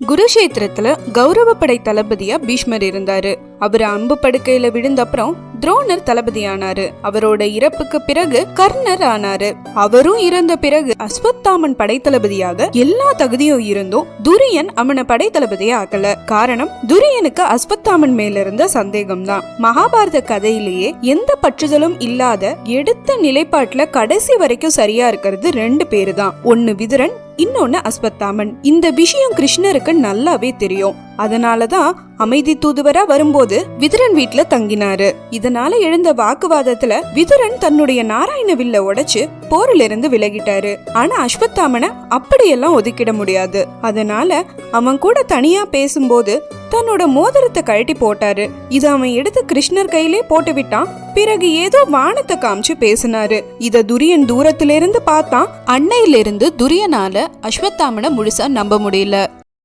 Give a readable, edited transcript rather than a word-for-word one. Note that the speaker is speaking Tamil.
குருஷேத்திரத்துல கௌரவப்படை தளபதியா பீஷ்மர் இருந்தாரு. அவர் அம்பு படுக்கையில விழுந்த அப்புறம் துரோணர் தளபதியானாரு. அவரோட இறப்புக்கு பிறகு கர்ணர் ஆனாரு. அவரும் இறந்த பிறகு அஸ்வத்தாமன் படைத்தளபதியாக எல்லா தகுதியும் இருந்தும் துரியன் அவனை படைத்தளபதியா ஆக்கல. காரணம், துரியனுக்கு அஸ்வத்தாமன் மேல இருந்த சந்தேகம் தான். மகாபாரத கதையிலேயே எந்த பற்றுதலும் இல்லாத எடுத்த நிலைப்பாட்டுல கடைசி வரைக்கும் சரியா இருக்கிறது ரெண்டு பேரு தான். ஒன்னு விதுரன், இன்னொன்னு அஸ்வத்தாமன். இந்த விஷயம் கிருஷ்ணருக்கு நல்லாவே தெரியும். அதனாலதான் அமைதி தூதுவரா வரும்போது விதுரன் வீட்டுல தங்கினாரு. இதனால எழுந்த வாக்குவாதத்துல விதுரன் தன்னுடைய நாராயண வில்ல உடைச்சு போரில இருந்து விலகிட்டாரு. ஆனா அஸ்வத்தாமனை அப்படியெல்லாம் ஒதுக்கிட முடியாது. அதனால அவன் கூட தனியா பேசும்போது தன்னோட மோதிரத்தை கழட்டி போட்டாரு. இத அவன் எடுத்து கிருஷ்ணர் கையிலே போட்டு விட்டான். பிறகு ஏதோ வானத்தை காமிச்சு பேசினாரு. இத துரியன் தூரத்திலிருந்து பார்த்தான். அன்னையிலிருந்து துரியனால அஸ்வத்தாமனை முழுசா நம்ப முடியல.